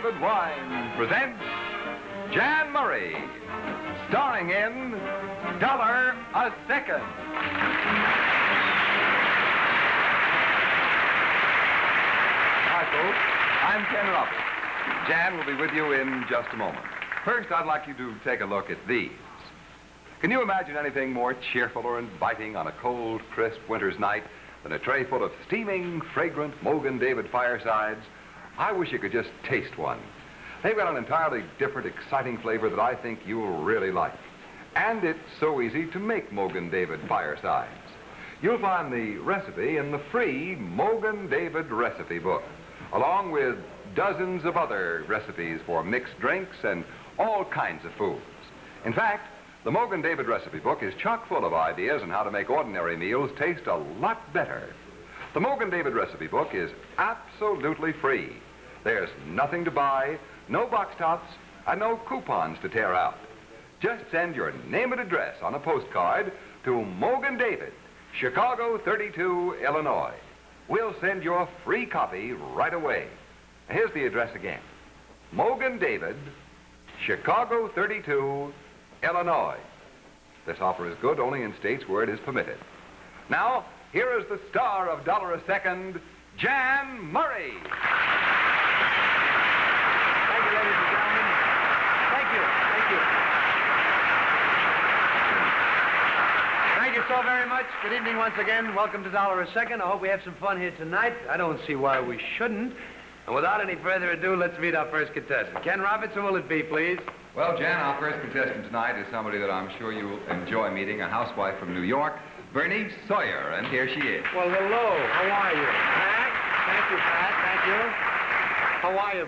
David Wine presents Jan Murray, starring in Dollar a Second. Hi, folks. I'm Ken Roberts. Jan will be with you in just a moment. First, I'd like you to take a look at these. Can you imagine anything more cheerful or inviting on a cold, crisp winter's night than a tray full of steaming, fragrant Mogan David firesides? I wish you could just taste one. They've got an entirely different, exciting flavor that I think you'll really like. And it's so easy to make Mogan David firesides. You'll find the recipe in the free Mogan David recipe book, along with dozens of other recipes for mixed drinks and all kinds of foods. In fact, the Mogan David recipe book is chock full of ideas on how to make ordinary meals taste a lot better. The Mogan David recipe book is absolutely free. There's nothing to buy, no box tops, and no coupons to tear out. Just send your name and address on a postcard to Mogan David, Chicago 32, Illinois. We'll send your free copy right away. Here's the address again. Mogan David, Chicago 32, Illinois. This offer is good only in states where it is permitted. Now, here is the star of Dollar a Second, Jan Murray. Thank you, ladies and gentlemen. Thank you. Thank you. Thank you so very much. Good evening once again. Welcome to Dollar a Second. I hope we have some fun here tonight. I don't see why we shouldn't. And without any further ado, let's meet our first contestant. Ken Roberts, who will it be, please? Well, Jan, our first contestant tonight is somebody that I'm sure you'll enjoy meeting, a housewife from New York, Bernice Sawyer, and here she is. Well, hello. How are you? Pat? Thank you, Pat. Thank you. How are you?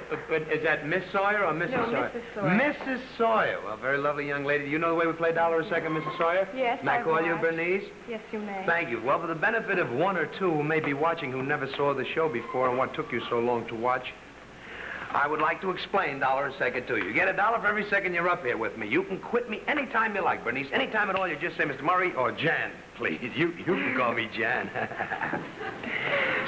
Is that Miss Sawyer or Mrs. Sawyer? Mrs. Sawyer. Mrs. Sawyer. Well, very lovely young lady. Do you know the way we play Dollar a Second, Mrs. Sawyer? Yes, May I call you watched. Bernice? Yes, you may. Thank you. Well, for the benefit of one or two who may be watching who never saw the show before and what took you so long to watch, I would like to explain Dollar a Second to you. You get $1 for every second you're up here with me. You can quit me anytime you like, Bernice. Anytime at all, you just say Mr. Murray or Jan, please. You can call me Jan.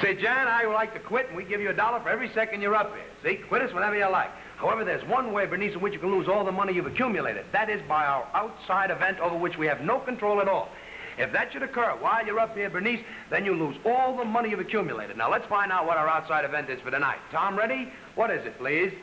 Say, Jan, I would like to quit, and we give you $1 for every second you're up here. See, quit us whenever you like. However, there's one way, Bernice, in which you can lose all the money you've accumulated. That is by our outside event over which we have no control at all. If that should occur while you're up here, Bernice, then you lose all the money you've accumulated. Now, let's find out what our outside event is for tonight. Tom, ready? What is it, please?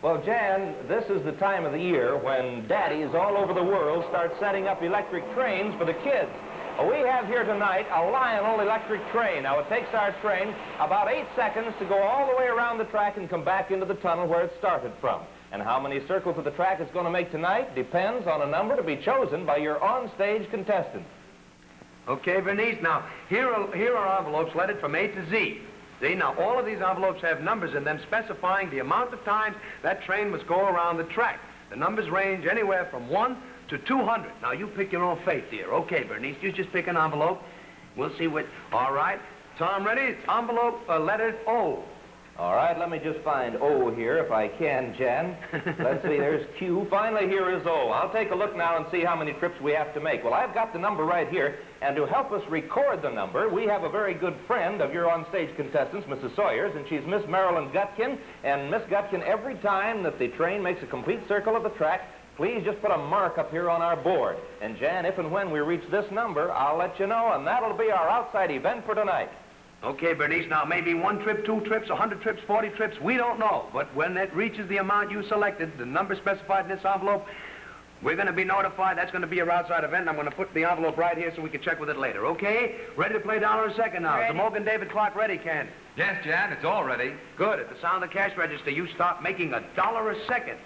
Well, Jan, this is the time of the year when daddies all over the world start setting up electric trains for the kids. Well, we have here tonight a Lionel electric train. Now, it takes our train about 8 seconds to go all the way around the track and come back into the tunnel where it started from. And how many circles of the track it's going to make tonight depends on a number to be chosen by your on-stage contestant. Okay, Bernice, now, here are envelopes lettered from A to Z. See, now, all of these envelopes have numbers in them specifying the amount of times that train must go around the track. The numbers range anywhere from 1 to 200. Now, you pick your own fate, dear. Okay, Bernice, you just pick an envelope. We'll see what... All right. Tom, ready? It's envelope lettered O. All right, let me just find O here, if I can, Jan. Let's see, there's Q. Finally, here is O. I'll take a look now and see how many trips we have to make. Well, I've got the number right here, and to help us record the number, we have a very good friend of your on-stage contestants, Mrs. Sawyer's, and she's Miss Marilyn Gutkin. And Miss Gutkin, every time that the train makes a complete circle of the track, please just put a mark up here on our board. And, Jan, if and when we reach this number, I'll let you know, and that'll be our outside event for tonight. Okay, Bernice, now maybe 1 trip, 2 trips, 100 trips, 40 trips, we don't know. But when it reaches the amount you selected, the number specified in this envelope, we're going to be notified. That's going to be your outside event, and I'm going to put the envelope right here so we can check with it later, okay? Ready to play $1 a second now. Is the Mogan David clock ready, Ken? Yes, Jan, it's all ready. Good. At the sound of the cash register, you start making $1 a second.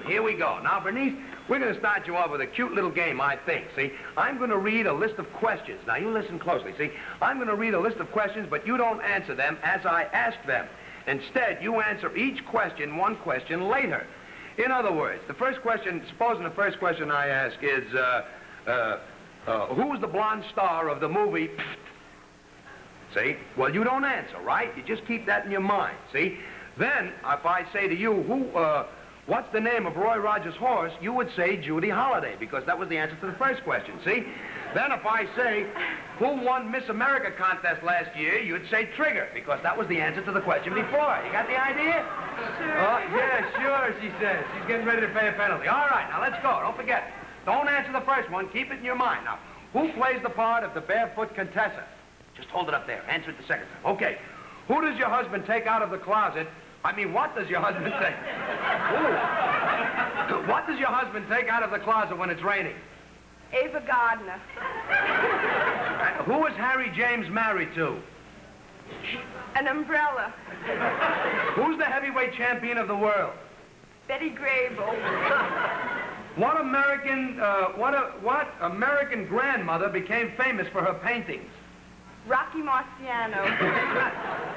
Here we go. Now, Bernice, we're going to start you off with a cute little game, I think. See, I'm going to read a list of questions. Now, you listen closely. See, I'm going to read a list of questions, but you don't answer them as I ask them. Instead, you answer each question one question later. In other words, the first question, supposing the first question I ask is, who's the blonde star of the movie? See? Well, you don't answer, right? You just keep that in your mind, see? Then, if I say to you, what's the name of Roy Rogers' horse, you would say Judy Holliday, because that was the answer to the first question, see? Then if I say, who won Miss America contest last year, you'd say Trigger, because that was the answer to the question before. You got the idea? Sure. Yeah, sure, she says. She's getting ready to pay a penalty. All right, now let's go. Don't forget. Don't answer the first one. Keep it in your mind. Now, who plays the part of the barefoot Contessa? Just hold it up there. Answer it the second time. Okay. Who does your husband take out of the closet? I mean, what does your husband take? What does your husband take out of the closet when it's raining? Ava Gardner. Who is Harry James married to? An umbrella. Who's the heavyweight champion of the world? Betty Grable. What American grandmother became famous for her paintings? Rocky Marciano.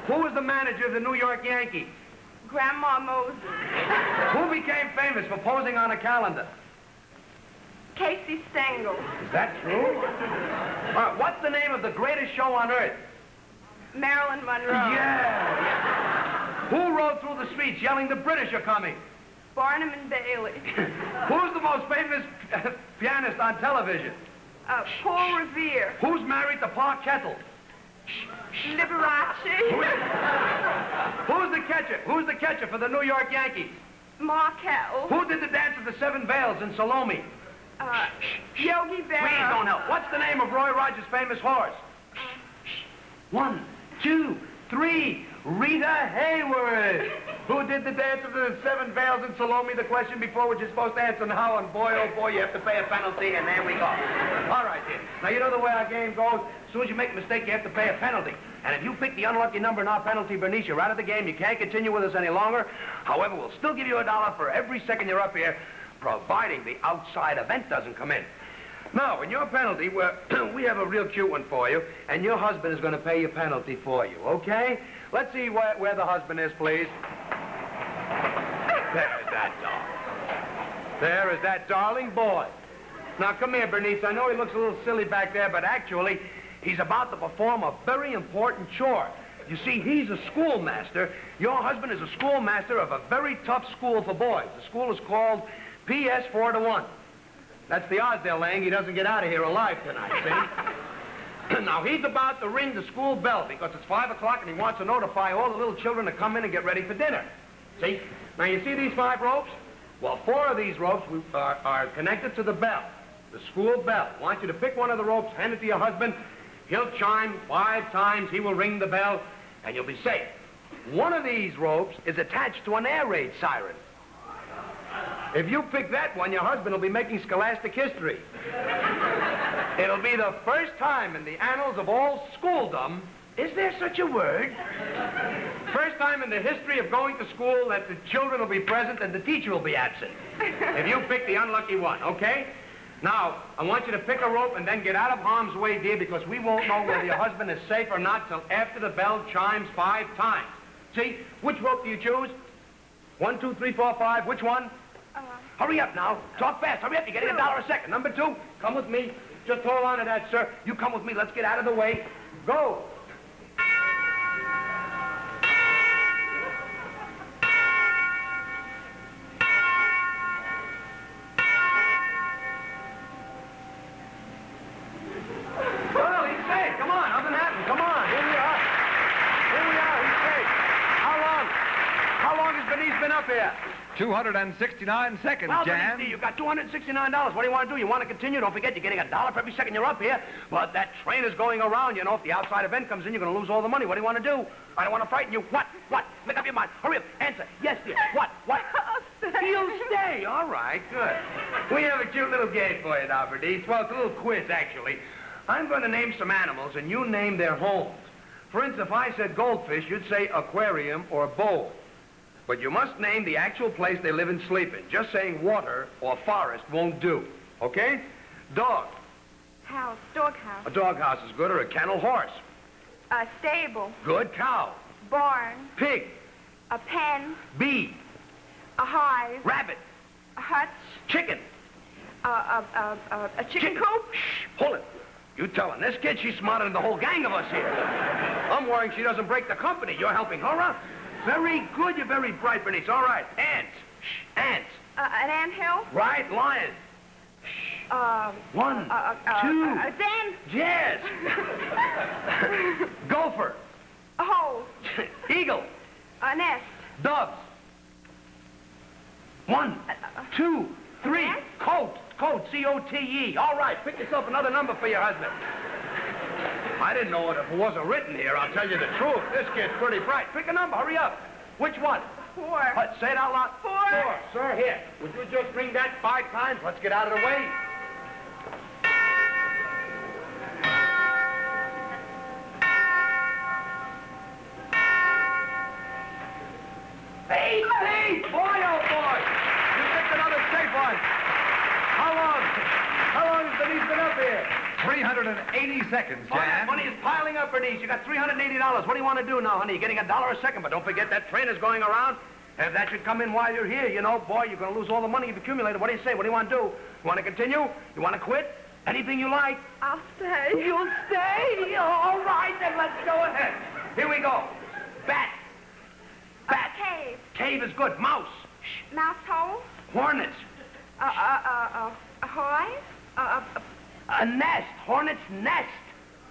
Who was the manager of the New York Yankees? Grandma Moses. Who became famous for posing on a calendar? Casey Stengel. Is that true? All right, what's the name of the greatest show on earth? Marilyn Monroe. Yeah. Who rode through the streets yelling, "The British are coming"? Barnum and Bailey. Who's the most famous pianist on television? Paul Revere. Who's married to Pa Kettle? Liberace. Who's the catcher? Who's the catcher for the New York Yankees? Markel. Who did the dance of the Seven Veils in Salome? Yogi Berra. Please don't help. What's the name of Roy Rogers' famous horse? 1, 2, 3. Rita Hayworth. Who did the dance of the Seven Veils in Salome? The question before which you're supposed to answer now, and boy, oh boy, you have to pay a penalty, and there we go. All right, then. Now, you know the way our game goes. As soon as you make a mistake, you have to pay a penalty. And if you pick the unlucky number in our penalty, Bernice, you're out of the game. You can't continue with us any longer. However, we'll still give you $1 for every second you're up here, providing the outside event doesn't come in. Now, in your penalty, we have a real cute one for you, and your husband is going to pay your penalty for you, okay? Let's see where the husband is, please. There's that dog. There is that darling boy. Now, come here, Bernice. I know he looks a little silly back there, but actually, he's about to perform a very important chore. You see, he's a schoolmaster. Your husband is a schoolmaster of a very tough school for boys. The school is called PS 4-1. That's the odds they're laying he doesn't get out of here alive tonight, see? Now, he's about to ring the school bell because it's 5 o'clock and he wants to notify all the little children to come in and get ready for dinner. See? Now, you see these 5 ropes? Well, 4 of these ropes are connected to the bell, the school bell. I want you to pick one of the ropes, hand it to your husband. He'll chime 5 times. He will ring the bell, and you'll be safe. One of these ropes is attached to an air raid siren. If you pick that one, your husband will be making scholastic history. It'll be the first time in the annals of all schooldom, is there such a word? First time in the history of going to school that the children will be present and the teacher will be absent. If you pick the unlucky one, okay? Now, I want you to pick a rope and then get out of harm's way, dear, because we won't know whether your husband is safe or not till after the bell chimes 5 times. See? Which rope do you choose? 1, 2, 3, 4, 5. Which one? Hurry up now. Talk fast. Hurry up. You're getting $1 a second. Number 2, come with me. Just hold on to that, sir. You come with me. Let's get out of the way. Go. Well, he's safe. Come on. Nothing happened. Come on. Here we are. Here we are. He's safe. How long has Bernice been up here? 269 seconds, Well, Jan. Bernice, you've got $269. What do you want to do? You want to continue? Don't forget, you're getting $1 for every second you're up here. But that train is going around. You know, if the outside event comes in, you're going to lose all the money. What do you want to do? I don't want to frighten you. What? Make up your mind. Hurry up. Answer. Yes, dear. What? I'll stay. You'll stay. All right, good. We have a cute little game for you now, Bernice. Well, it's a little quiz, actually. I'm going to name some animals, and you name their homes. For instance, if I said goldfish, you'd say aquarium or bowl. But you must name the actual place they live and sleep in. Just saying water or forest won't do. Okay? Dog. House. Doghouse. A doghouse is good, or a kennel. Horse. A stable. Good. Cow. Barn. Pig. A pen. Bee. A hive. Rabbit. A hutch. Chicken. A chicken coop. Shh. Hold it. You telling this kid she's smarter than the whole gang of us here. I'm worrying she doesn't break the company. You're helping her out. Very good. You're very bright, Bernice. All right. Ants. Ant. An anthill. Right, lion. One, two. Dan. Yes. Gopher. A hole. Eagle. A nest. Doves. One, two, three. Nest? Coat. Coat. C-O-T-E. All right, pick yourself another number for your husband. I didn't know it if it wasn't written here. I'll tell you the truth. This kid's pretty bright. Pick a number. Hurry up. Which one? 4. What? Say it out loud. 4. 4. Sir, here. Would you just ring that 5 times? Let's get out of the way. Hey, hey, boy, oh boy. You picked another safe one. How long? How long has Denise been up here? 380 seconds, Oh, that Jan. money is piling up, Bernice. You got $380. What do you want to do now, honey? You're getting $1 a second, but don't forget that train is going around. If that should come in while you're here, you know, boy, you're going to lose all the money you've accumulated. What do you say? What do you want to do? You want to continue? You want to quit? Anything you like? I'll stay. You'll stay? All right, then let's go ahead. Here we go. Bat. Bat. Cave. Cave is good. Mouse. Mouse hole. Hornets. A hive. A nest. Hornet's nest.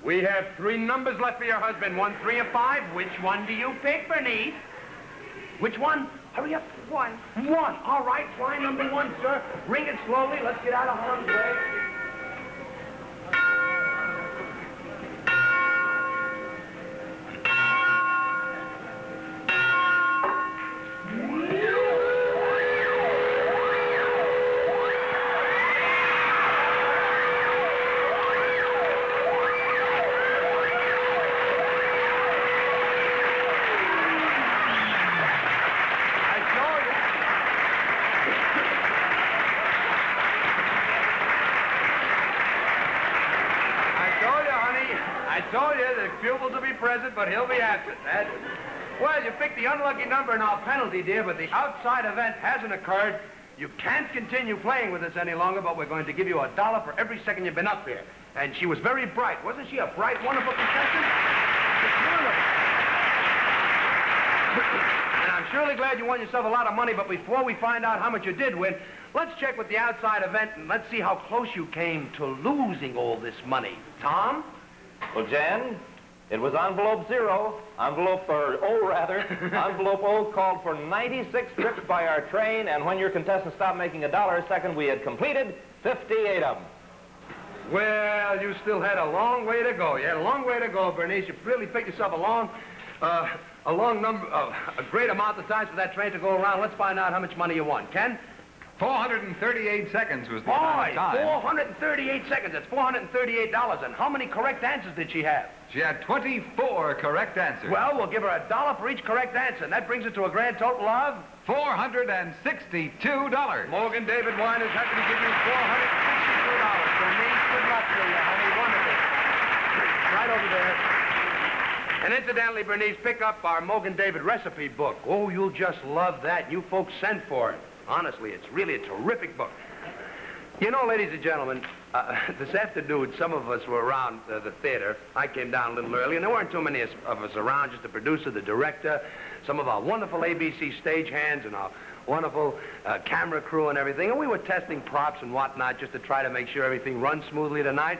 We have 3 numbers left for your husband. 1, 3, and 5. Which one do you pick, Bernice? Which one? Hurry up. 1. 1. All right, try number 1, sir. Ring it slowly. Let's get out of harm's way. I told you the pupils will be present, but he'll be absent. Well, you picked the unlucky number in our penalty, dear, but the outside event hasn't occurred. You can't continue playing with us any longer, but we're going to give you $1 for every second you've been up here. And she was very bright. Wasn't she a bright, wonderful contestant? It's wonderful. And I'm surely glad you won yourself a lot of money, but before we find out how much you did win, let's check with the outside event and let's see how close you came to losing all this money. Tom? Well, Jan, it was envelope 0. Envelope O called for 96 trips by our train, and when your contestants stopped making $1 a second, we had completed 58 of them. Well, you still had a long way to go. You had a long way to go, Bernice. You really picked yourself a great amount of times for that train to go around. Let's find out how much money you won. Ken? 438 seconds was the amount of time. 438 seconds. That's $438. And how many correct answers did she have? She had 24 correct answers. Well, we'll give her $1 for each correct answer, and that brings it to a grand total of $462. Morgan David Wine is happy to give you $462. Bernice, good luck to you, honey. Wonderful. Right over there. And incidentally, Bernice, pick up our Morgan David recipe book. Oh, you'll just love that. You folks sent for it. Honestly, it's really a terrific book. You know, ladies and gentlemen, this afternoon, some of us were around the theater. I came down a little early, and there weren't too many of us around, just the producer, the director, some of our wonderful ABC stagehands, and our wonderful camera crew and everything. And we were testing props and whatnot just to try to make sure everything runs smoothly tonight.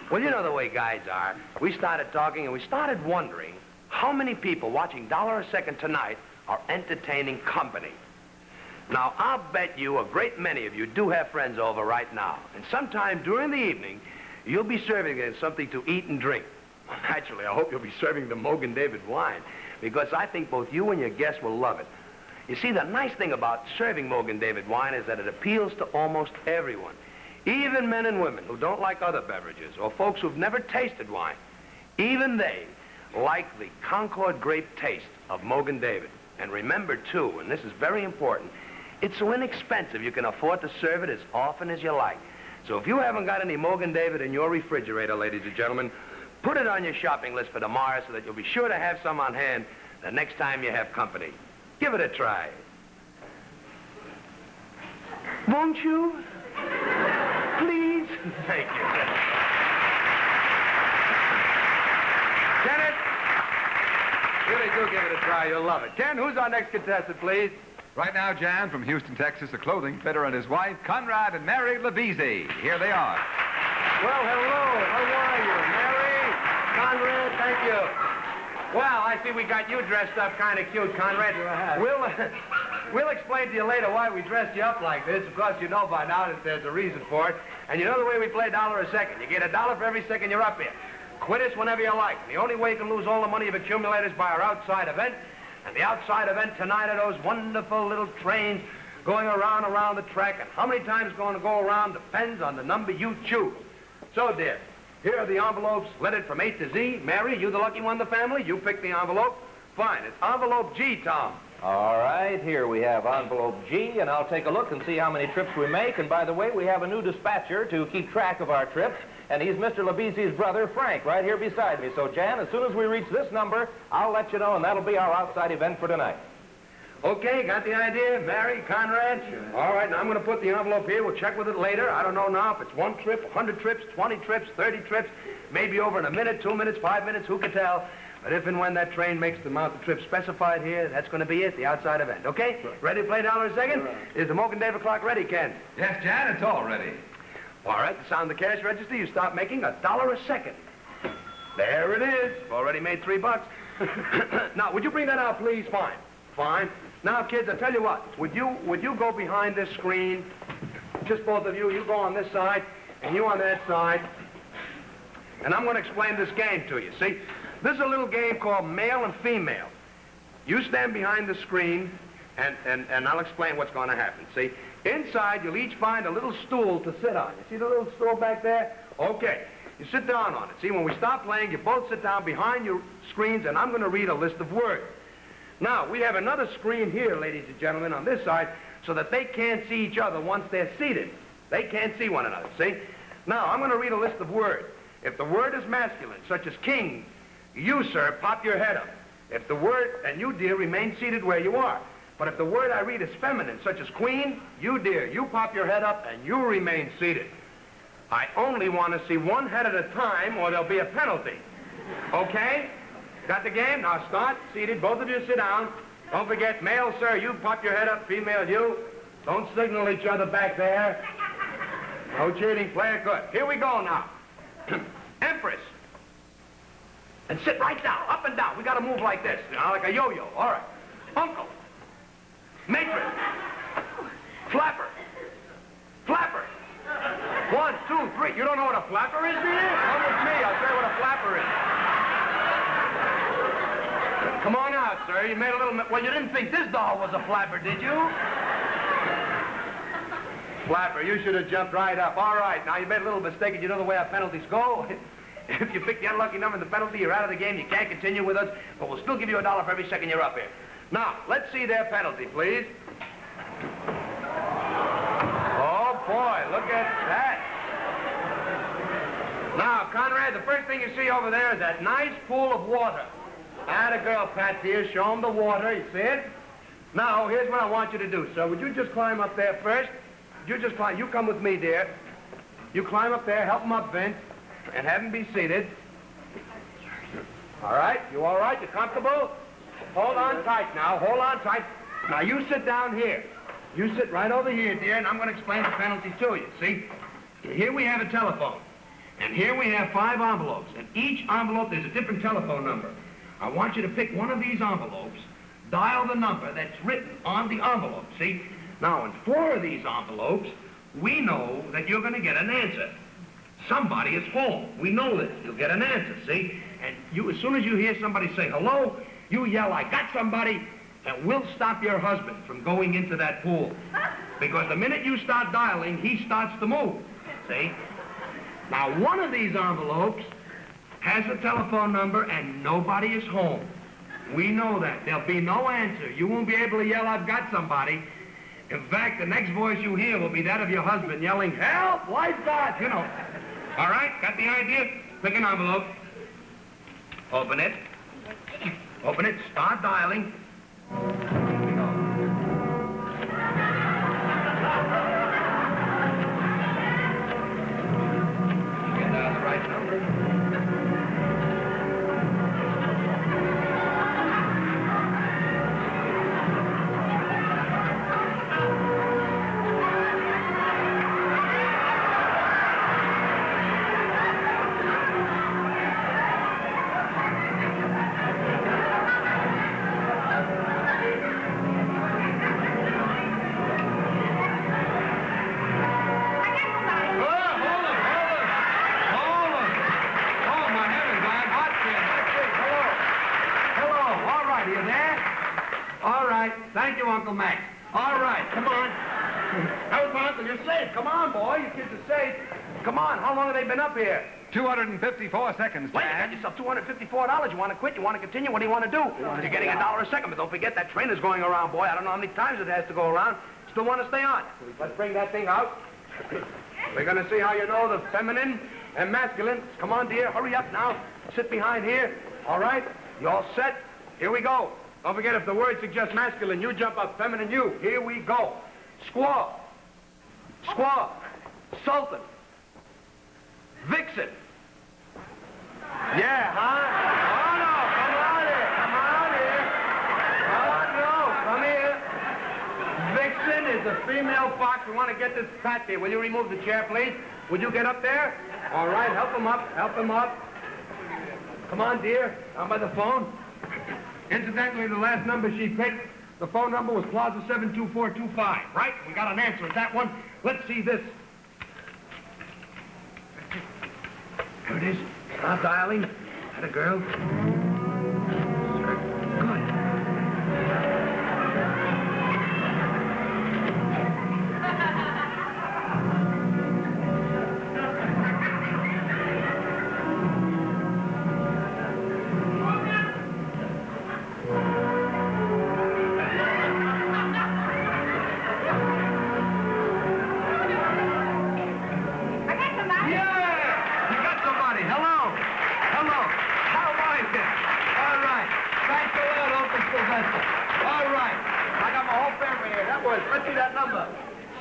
Well, you know the way guys are. We started talking, and we started wondering how many people watching $1 a second tonight are entertaining company. Now, I'll bet you a great many of you do have friends over right now. And sometime during the evening, you'll be serving them something to eat and drink. Well, naturally, I hope you'll be serving the Morgan David wine, because I think both you and your guests will love it. You see, the nice thing about serving Morgan David wine is that it appeals to almost everyone, even men and women who don't like other beverages or folks who've never tasted wine. Even they like the Concord grape taste of Morgan David. And remember, too, and this is very important, it's so inexpensive you can afford to serve it as often as you like. So if you haven't got any Morgan David in your refrigerator, ladies and gentlemen, put it on your shopping list for tomorrow so that you'll be sure to have some on hand the next time you have company. Give it a try. Won't you? Please? Thank you. Kenneth, really do give it a try. You'll love it. Ken, who's our next contestant, please? Right now, Jan, from Houston, Texas, a clothing fitter and his wife, Conrad and Mary Levisi. Here they are. Well, hello. How are you, Mary? Conrad, thank you. Well, I see we got you dressed up kind of cute, Conrad. We'll explain to you later why we dressed you up like this. Of course, you know by now that there's a reason for it. And you know the way we play dollar a second. You get $1 for every second you're up here. Quit us whenever you like. The only way you can lose all the money you've accumulated is by our outside event. And the outside event tonight are those wonderful little trains going around the track. And how many times it's going to go around depends on the number you choose. So, dear, here are the envelopes lettered from A to Z. Mary, you the lucky one in the family. You pick the envelope. Fine. It's envelope G, Tom. All right, here we have envelope G, and I'll take a look and see how many trips we make. And by the way, we have a new dispatcher to keep track of our trips, and he's Mr. Levisi's brother, Frank, right here beside me. So, Jan, as soon as we reach this number, I'll let you know, and that'll be our outside event for tonight. Okay, got the idea? Mary, Conrad? Sure. All right, now I'm going to put the envelope here. We'll check with it later. I don't know now if it's 1 trip, 100 trips, 20 trips, 30 trips, maybe over in a minute, 2 minutes, 5 minutes, who can tell? But if and when that train makes the amount of trips specified here, that's going to be it, the outside event. Okay? Right. Ready to play dollar a second? Right. Is the Moke and David clock ready, Ken? Yes, Jan, it's all ready. All right, to sound the cash register, you start making $1 a second. There it is. Already made $3. Now, would you bring that out, please? Fine. Fine. Now, kids, I tell you what. Would you go behind this screen? Just both of you. You go on this side, and you on that side. And I'm going to explain this game to you. See? This is a little game called male and female. You stand behind the screen, and I'll explain what's going to happen. See? Inside, you'll each find a little stool to sit on. You see the little stool back there? Okay. You sit down on it. See, when we stop playing, you both sit down behind your screens, and I'm going to read a list of words. Now, we have another screen here, ladies and gentlemen, on this side, so that they can't see each other once they're seated. They can't see one another, see? Now, I'm going to read a list of words. If the word is masculine, such as king, you, sir, pop your head up. If the word, and you, dear, remain seated where you are. But if the word I read is feminine, such as queen, you, dear, you pop your head up and you remain seated. I only want to see one head at a time or there'll be a penalty. Okay? Got the game? Now start. Seated. Both of you sit down. Don't forget, male, sir, you pop your head up. Female, you. Don't signal each other back there. No cheating. Play it good. Here we go now. Empress. And sit right down, up and down. We got to move like this, you know, like a yo-yo. All right. Uncle. Matron. Flapper. Flapper. 1, 2, 3. You don't know what a flapper is, do you? Come with me. I'll tell you what a flapper is. Come on out, sir. You made a little... Well, you didn't think this doll was a flapper, did you? Flapper, you should have jumped right up. All right. Now, you made a little mistake, and you know the way our penalties go. If you pick the unlucky number in the penalty, you're out of the game. You can't continue with us, but we'll still give you $1 for every second you're up here. Now, let's see their penalty, please. Oh, boy, look at that. Now, Conrad, the first thing you see over there is that nice pool of water. Atta girl, Patsy, here. Show them the water. You see it? Now, here's what I want you to do, sir. Would you just climb up there first? You just climb. You come with me, dear. You climb up there, help them up, Vince. And have him be seated. All right? You all right? You comfortable? Hold on tight now. Hold on tight. Now, you sit down here. You sit right over here, dear, and I'm going to explain the penalty to you. See? Here we have a telephone. And here we have 5 envelopes. And each envelope, there's a different telephone number. I want you to pick one of these envelopes, dial the number that's written on the envelope. See? Now, in 4 of these envelopes, we know that you're going to get an answer. Somebody is home. We know this. You'll get an answer, see? And you, as soon as you hear somebody say hello, you yell, I got somebody, and we'll stop your husband from going into that pool. Because the minute you start dialing, he starts to move, see? Now, one of these envelopes has a telephone number, and nobody is home. We know that. There'll be no answer. You won't be able to yell, I've got somebody. In fact, the next voice you hear will be that of your husband yelling, help, lifeguard, you know. All right, got the idea? Pick an envelope. Open it. Open it. Start dialing. Here we go. Get down the right number. right. Thank you, Uncle Max. All right, come on. That was my uncle. You're safe. Come on, boy. You kids are safe. Come on. How long have they been up here? 254 seconds, Wait, you got Jan. yourself $254. You want to quit? You want to continue? What do you want to do? You're getting $1 a second, but don't forget that train is going around, boy. I don't know how many times it has to go around. Still want to stay on? Let's bring that thing out. We're going to see how you know the feminine and masculine. Come on, dear. Hurry up now. Sit behind here. All right? You all set? Here we go. Don't forget, if the word suggests masculine, you jump up. Feminine, you. Here we go. Squaw. Squaw. Sultan. Vixen. Yeah, huh? Oh, no. Come on here. Come on here. Oh, no. Come here. Vixen is a female fox. We want to get this fat here. Will you remove the chair, please? Would you get up there? All right. Help him up. Help him up. Come on, dear. Down by the phone. Incidentally, the last number she picked, the phone number was Plaza 72425, right? We got an answer at that one. Let's see this. There it is. Start dialing. Had a girl. Good. I got somebody. Yeah! You got somebody. Hello. Hello. How are you? All right. Thanks a lot, Uncle Sylvester. All right. I got my whole family here. That was, let's see that number.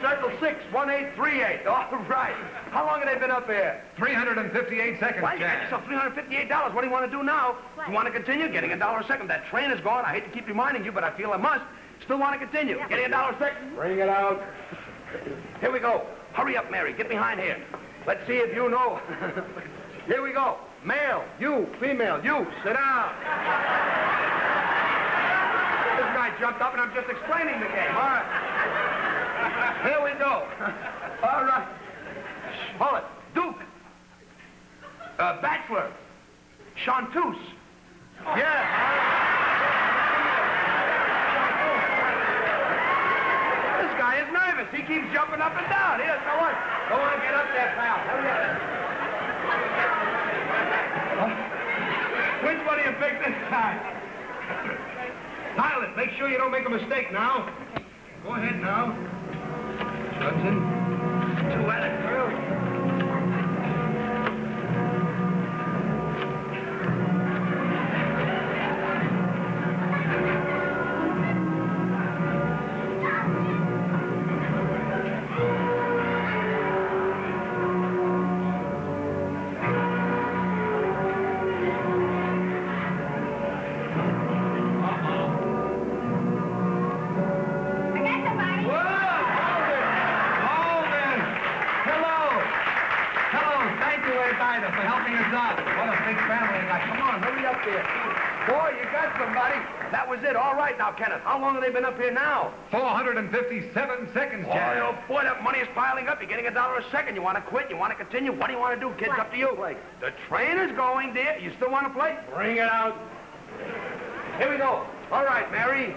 Circle 61838. All right. How long have they been up here? 358 seconds, Well, you got Jan. yourself $358. What do you want to do now? What? You want to continue? Getting $1 a second. That train is gone. I hate to keep reminding you, but I feel I must. Still want to continue? Yeah. Getting $1 a second? Bring it out. Here we go. Hurry up, Mary. Get behind here. Let's see if you know. Here we go. Male, you. Female, you. Sit down. This guy jumped up, and I'm just explaining the game. All right. Here we go. All right. Hold it. Duke. Bachelor. Chanteuse. Yeah. This guy is nervous. He keeps jumping up and down. Here, go on. Go on, get up there, pal. Hurry up. Which one do you pick this time? Pilot, make sure you don't make a mistake now. Go ahead now. Johnson. Two-headed girl. I got somebody. Hold it. Hello. Hello. Thank you, Aunt Ida, for helping us out. What a big family I got. Come on, hurry up there. Boy, you got somebody. That was it. All right now, Kenneth. How long have they been up here now? 457 seconds, Jan. Oh, boy, that money is piling up. You're getting $1 a second. You want to quit? You want to continue? What do you want to do, kids? Play. Up to you. The train is going, dear. You still want to play? Bring it out. Here we go. All right, Mary.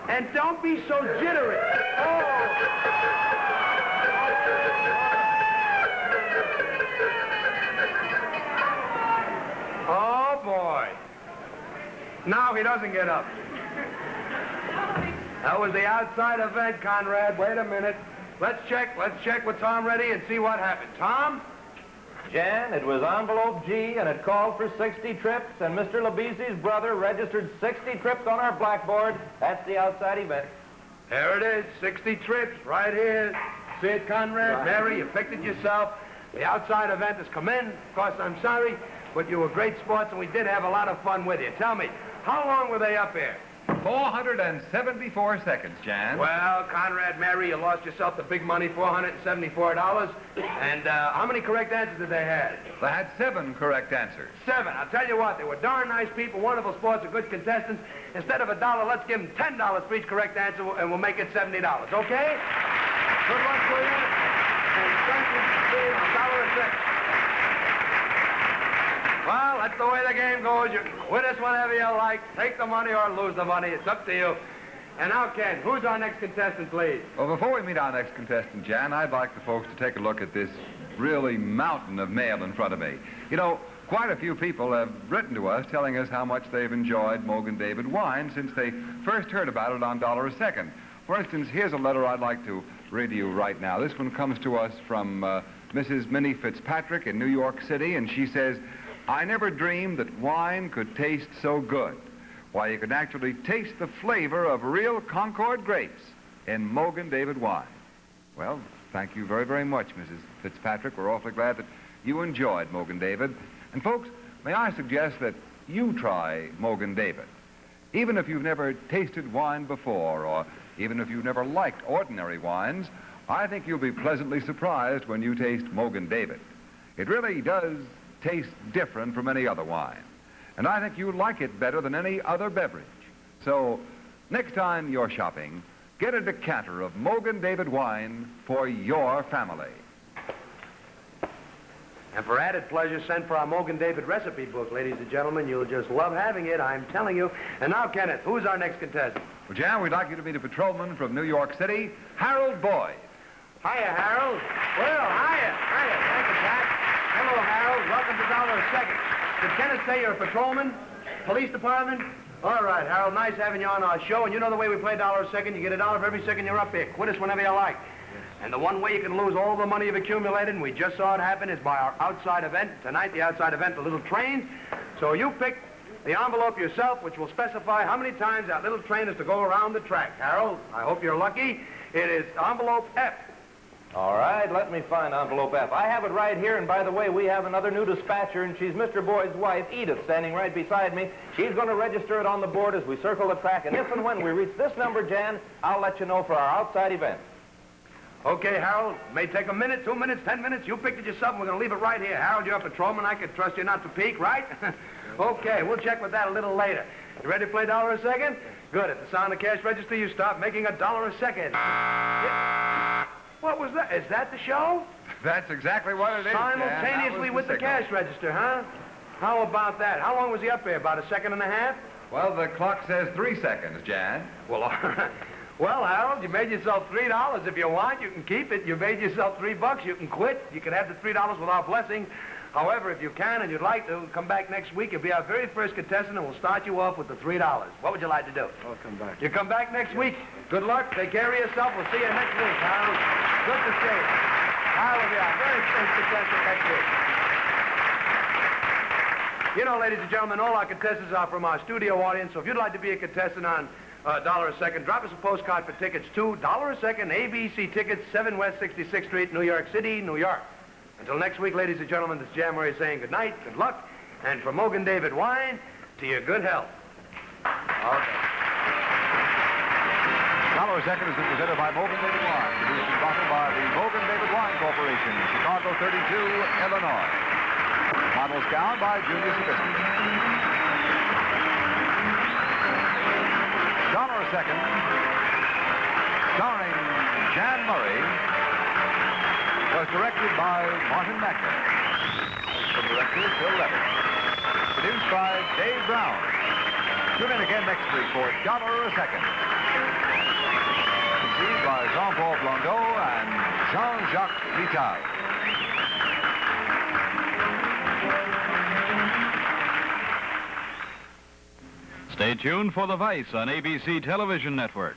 And don't be so jittery. Oh, boy. Now he doesn't get up. That was the outside event, Conrad. Wait a minute. Let's check with Tom Reddy and see what happened. Tom? Jan, it was envelope G, and it called for 60 trips, and Mr. Labisi's brother registered 60 trips on our blackboard. That's the outside event. There it is, 60 trips right here. See it, Conrad? Right. Mary, you picked it yourself. The outside event has come in. Of course, I'm sorry, but you were great sports, and we did have a lot of fun with you. Tell me, how long were they up here? 474 seconds, Jan. Well, Conrad, Mary, you lost yourself the big money, $474. And how many correct answers did they have? They had 7 correct answers. 7. I'll tell you what, they were darn nice people, wonderful sports, and good contestants. Instead of $1, let's give them $10 for each correct answer, and we'll make it $70. Okay? Good luck to you. And thank you for being $1 a second. Well, that's the way the game goes. You can quit us whenever you like, take the money or lose the money. It's up to you. And now, Ken, who's our next contestant, please? Well, before we meet our next contestant, Jan, I'd like the folks to take a look at this really mountain of mail in front of me. You know, quite a few people have written to us telling us how much they've enjoyed Mogan David wine since they first heard about it on $1 a second. For instance, here's a letter I'd like to read to you right now. This one comes to us from Mrs. Minnie Fitzpatrick in New York City, and she says, I never dreamed that wine could taste so good. Why, you can actually taste the flavor of real Concord grapes in Mogan David wine. Well, thank you very, very much, Mrs. Fitzpatrick. We're awfully glad that you enjoyed Mogan David. And folks, may I suggest that you try Mogan David. Even if you've never tasted wine before, or even if you've never liked ordinary wines, I think you'll be pleasantly surprised when you taste Mogan David. It really does taste different from any other wine. And I think you'll like it better than any other beverage. So, next time you're shopping, get a decanter of Mogan David wine for your family. And for added pleasure, send for our Mogan David recipe book, ladies and gentlemen. You'll just love having it, I'm telling you. And now, Kenneth, who's our next contestant? Well, Jan, we'd like you to meet a patrolman from New York City, Harold Boyd. Hiya, Harold. Well, hiya. Thank you, Pat. Hello, Harold. Welcome to $1 a second. Did Kenneth say you're a patrolman? Police department? All right, Harold, nice having you on our show. And you know the way we play $1 a second? You get $1 for every second you're up here. Quit us whenever you like. And the one way you can lose all the money you've accumulated, and we just saw it happen, is by our outside event. Tonight, the outside event, the little train. So you pick the envelope yourself, which will specify how many times that little train is to go around the track. Harold, I hope you're lucky. It is envelope F. All right, let me find envelope F. I have it right here, and by the way, we have another new dispatcher, and she's Mr. Boyd's wife, Edith, standing right beside me. She's going to register it on the board as we circle the track, and if and when we reach this number, Jan, I'll let you know for our outside event. Okay, Harold, may take a minute, 2 minutes, 10 minutes. You picked it yourself, and we're going to leave it right here. Harold, you're a patrolman. I can trust you not to peek, right? Okay, we'll check with that a little later. You ready to play $1 a second? Good. At the sound of cash register, you start making $1 a second. What was that? Is that the show? That's exactly what it is, Simultaneously Jan. with the cash register, huh? How about that? How long was he up there? About a second and a half? Well, the clock says 3 seconds, Jan. Well, all right. Well, Harold, you made yourself $3. If you want, you can keep it. You made yourself $3. You can quit. You can have the $3 with our blessing. However, if you can and you'd like to, come back next week. You'll be our very first contestant, and we'll start you off with the $3. What would you like to do? I'll come back. You come back next week. Good luck. Take care of yourself. We'll see you next week, Harold. Good to see you. Harold, will be our very first contestant next week. You know, ladies and gentlemen, all our contestants are from our studio audience, so if you'd like to be a contestant on $1 a second, drop us a postcard for tickets to $1 a second, ABC tickets, 7 West 66th Street, New York City, New York. Until next week, ladies and gentlemen, this is Jan Murray saying good night, good luck, and from Mogan David Wine, to your good health. Okay. $1 a second has been presented by Mogan David Wine, produced and bottled by the Mogan David Wine Corporation, Chicago 32, Illinois. Models down by Junior Sabisky. $1 a second, starring Jan Murray, was directed by Martin Mackler. The director, Phil Levitt. Produced by Dave Brown. Tune in again next week for $1 a second. Conceived by Jean-Paul Blondeau and Jean-Jacques Vital. Stay tuned for The Vice on ABC Television Network.